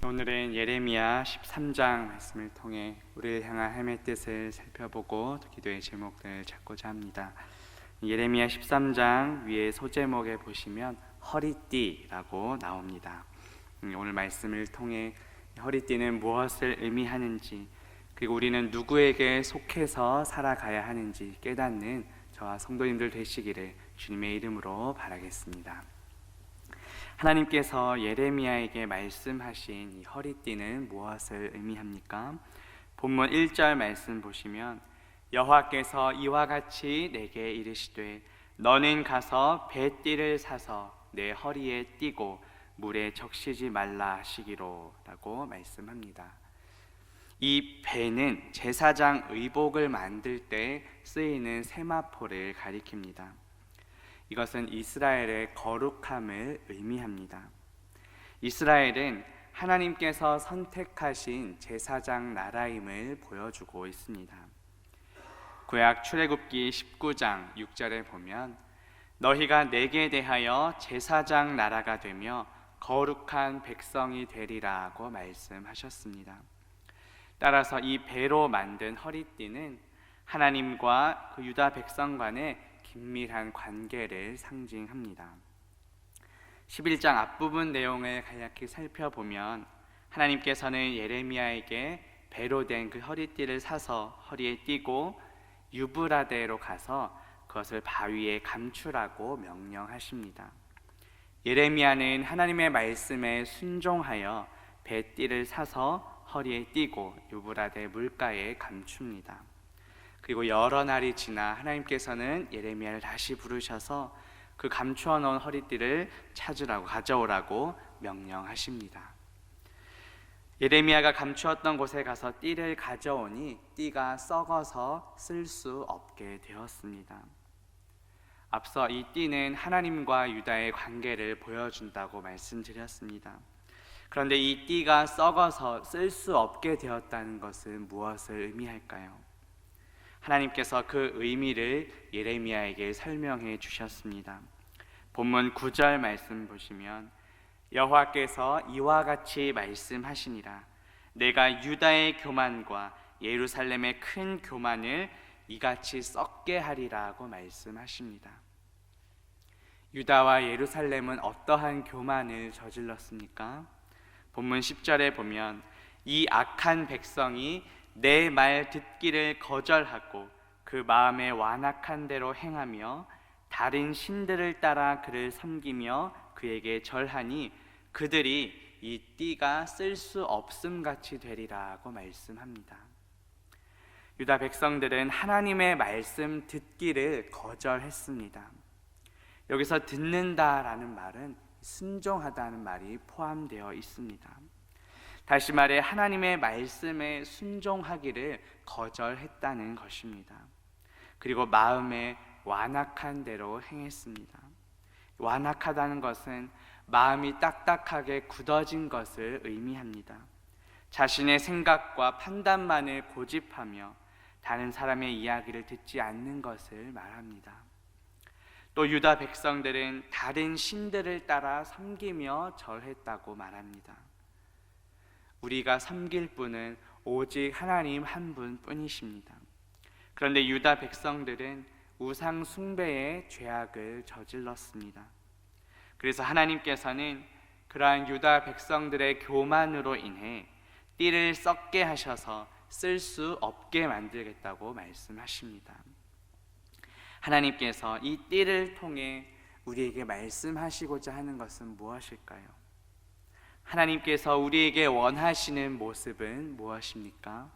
오늘은 예레미야 13장 말씀을 통해 우리를 향한 하나님의 뜻을 살펴보고 기도의 제목들을 찾고자 합니다. 예레미야 13장 위에 소제목에 보시면 허리띠라고 나옵니다. 오늘 말씀을 통해 허리띠는 무엇을 의미하는지, 그리고 우리는 누구에게 속해서 살아가야 하는지 깨닫는 저와 성도님들 되시기를 주님의 이름으로 바라겠습니다. 하나님께서 예레미야에게 말씀하신 이 허리띠는 무엇을 의미합니까? 본문 1절 말씀 보시면 여호와께서 이와 같이 내게 이르시되 너는 가서 배띠를 사서 내 허리에 띠고 물에 적시지 말라 하시기로 라고 말씀합니다. 이 배는 제사장 의복을 만들 때 쓰이는 세마포를 가리킵니다. 이것은 이스라엘의 거룩함을 의미합니다. 이스라엘은 하나님께서 선택하신 제사장 나라임을 보여주고 있습니다. 구약 출애굽기 19장 6절에 보면 너희가 내게 대하여 제사장 나라가 되며 거룩한 백성이 되리라고 말씀하셨습니다. 따라서 이 배로 만든 허리띠는 하나님과 그 유다 백성 간의 긴밀한 관계를 상징합니다. 11장 앞부분 내용을 간략히 살펴보면 하나님께서는 예레미야에게 배로 된 그 허리띠를 사서 허리에 띠고 유브라데로 가서 그것을 바위에 감추라고 명령하십니다. 예레미야는 하나님의 말씀에 순종하여 배띠를 사서 허리에 띠고 유브라데 물가에 감춥니다. 그리고 여러 날이 지나 하나님께서는 예레미야를 다시 부르셔서 그 감추어 놓은 허리띠를 찾으라고 가져오라고 명령하십니다. 예레미야가 감추었던 곳에 가서 띠를 가져오니 띠가 썩어서 쓸 수 없게 되었습니다. 앞서 이 띠는 하나님과 유다의 관계를 보여준다고 말씀드렸습니다. 그런데 이 띠가 썩어서 쓸 수 없게 되었다는 것은 무엇을 의미할까요? 하나님께서 그 의미를 예레미야에게 설명해 주셨습니다. 본문 9절 말씀 보시면 여호와께서 이와 같이 말씀하시니라 내가 유다의 교만과 예루살렘의 큰 교만을 이같이 썩게 하리라고 말씀하십니다. 유다와 예루살렘은 어떠한 교만을 저질렀습니까? 본문 10절에 보면 이 악한 백성이 내 말 듣기를 거절하고 그 마음에 완악한 대로 행하며 다른 신들을 따라 그를 섬기며 그에게 절하니 그들이 이 띠가 쓸 수 없음 같이 되리라고 말씀합니다. 유다 백성들은 하나님의 말씀 듣기를 거절했습니다. 여기서 듣는다라는 말은 순종하다는 말이 포함되어 있습니다. 다시 말해 하나님의 말씀에 순종하기를 거절했다는 것입니다. 그리고 마음에 완악한 대로 행했습니다. 완악하다는 것은 마음이 딱딱하게 굳어진 것을 의미합니다. 자신의 생각과 판단만을 고집하며 다른 사람의 이야기를 듣지 않는 것을 말합니다. 또 유다 백성들은 다른 신들을 따라 섬기며 절했다고 말합니다. 우리가 섬길 분은 오직 하나님 한 분뿐이십니다. 그런데 유다 백성들은 우상 숭배의 죄악을 저질렀습니다. 그래서 하나님께서는 그러한 유다 백성들의 교만으로 인해 띠를 썩게 하셔서 쓸 수 없게 만들겠다고 말씀하십니다. 하나님께서 이 띠를 통해 우리에게 말씀하시고자 하는 것은 무엇일까요? 하나님께서 우리에게 원하시는 모습은 무엇입니까?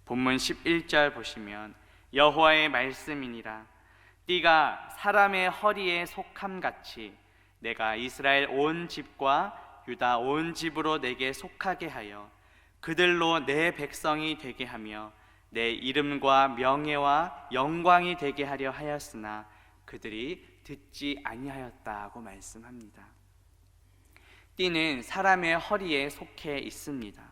본문 11절 보시면 여호와의 말씀이니라 띠가 사람의 허리에 속함같이 내가 이스라엘 온 집과 유다 온 집으로 내게 속하게 하여 그들로 내 백성이 되게 하며 내 이름과 명예와 영광이 되게 하려 하였으나 그들이 듣지 아니하였다고 말씀합니다. 띠는 사람의 허리에 속해 있습니다.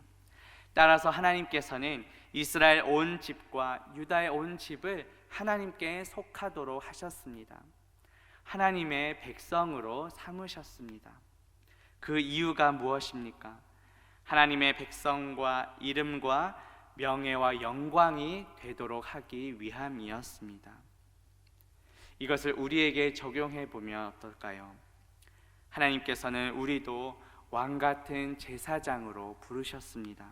따라서 하나님께서는 이스라엘 온 집과 유다의 온 집을 하나님께 속하도록 하셨습니다. 하나님의 백성으로 삼으셨습니다. 그 이유가 무엇입니까? 하나님의 백성과 이름과 명예와 영광이 되도록 하기 위함이었습니다. 이것을 우리에게 적용해 보면 어떨까요? 하나님께서는 우리도 왕 같은 제사장으로 부르셨습니다.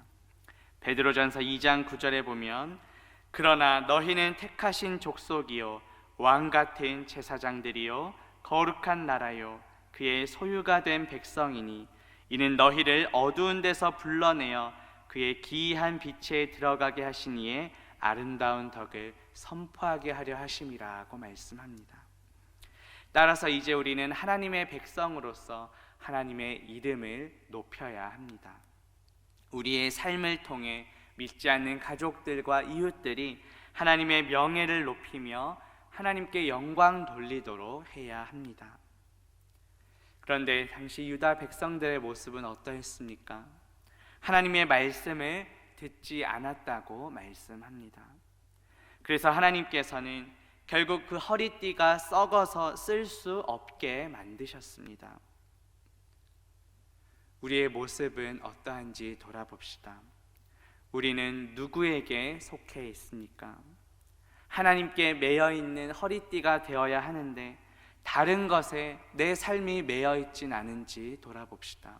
베드로전서 2장 9절에 보면 그러나 너희는 택하신 족속이요 왕 같은 제사장들이요 거룩한 나라요 그의 소유가 된 백성이니 이는 너희를 어두운 데서 불러내어 그의 기이한 빛에 들어가게 하시니에 아름다운 덕을 선포하게 하려 하심이라고 말씀합니다. 따라서 이제 우리는 하나님의 백성으로서 하나님의 이름을 높여야 합니다. 우리의 삶을 통해 믿지 않는 가족들과 이웃들이 하나님의 명예를 높이며 하나님께 영광 돌리도록 해야 합니다. 그런데 당시 유다 백성들의 모습은 어떠했습니까? 하나님의 말씀을 듣지 않았다고 말씀합니다. 그래서 하나님께서는 결국 그 허리띠가 썩어서 쓸 수 없게 만드셨습니다. 우리의 모습은 어떠한지 돌아봅시다. 우리는 누구에게 속해 있습니까? 하나님께 매여 있는 허리띠가 되어야 하는데 다른 것에 내 삶이 매여 있진 않은지 돌아봅시다.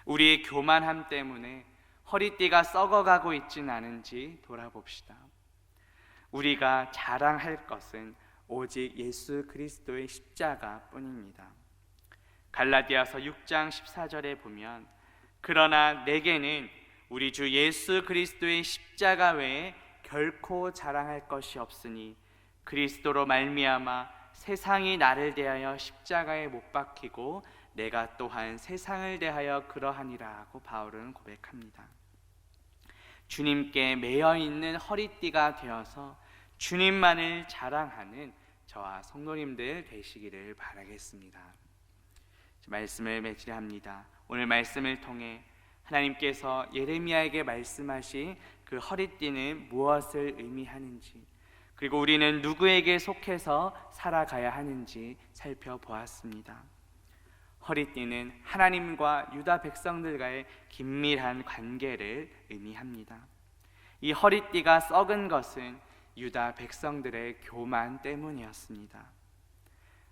우리의 교만함 때문에 허리띠가 썩어가고 있진 않은지 돌아봅시다. 우리가 자랑할 것은 오직 예수 그리스도의 십자가 뿐입니다. 갈라디아서 6장 14절에 보면 그러나 내게는 우리 주 예수 그리스도의 십자가 외에 결코 자랑할 것이 없으니 그리스도로 말미암아 세상이 나를 대하여 십자가에 못 박히고 내가 또한 세상을 대하여 그러하니라고 바울은 고백합니다. 주님께 매여 있는 허리띠가 되어서 주님만을 자랑하는 저와 성도님들 되시기를 바라겠습니다. 말씀을 맺으려 오늘 말씀을 통해 하나님께서 예레미야에게 말씀하신 그 허리띠는 무엇을 의미하는지, 그리고 우리는 누구에게 속해서 살아가야 하는지 살펴보았습니다. 허리띠는 하나님과 유다 백성들과의 긴밀한 관계를 의미합니다. 이 허리띠가 썩은 것은 유다 백성들의 교만 때문이었습니다.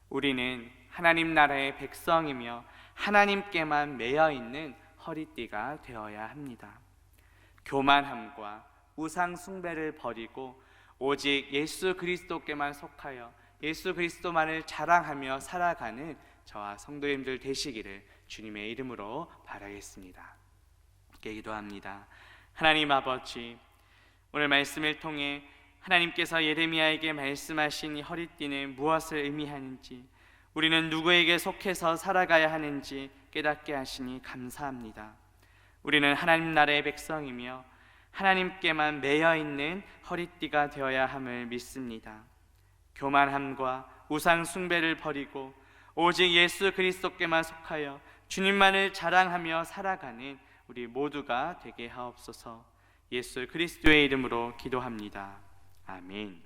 우리는 하나님 나라의 백성이며 하나님께만 매여 있는 허리띠가 되어야 합니다. 교만함과 우상 숭배를 버리고 오직 예수 그리스도께만 속하여 예수 그리스도만을 자랑하며 살아가는 저와 성도님들 되시기를 주님의 이름으로 바라겠습니다. 함께 기도합니다. 하나님 아버지, 오늘 말씀을 통해 하나님께서 예레미야에게 말씀하신 이 허리띠는 무엇을 의미하는지, 우리는 누구에게 속해서 살아가야 하는지 깨닫게 하시니 감사합니다. 우리는 하나님 나라의 백성이며 하나님께만 매여 있는 허리띠가 되어야 함을 믿습니다. 교만함과 우상 숭배를 버리고 오직 예수 그리스도께만 속하여 주님만을 자랑하며 살아가는 우리 모두가 되게 하옵소서. 예수 그리스도의 이름으로 기도합니다. 아멘.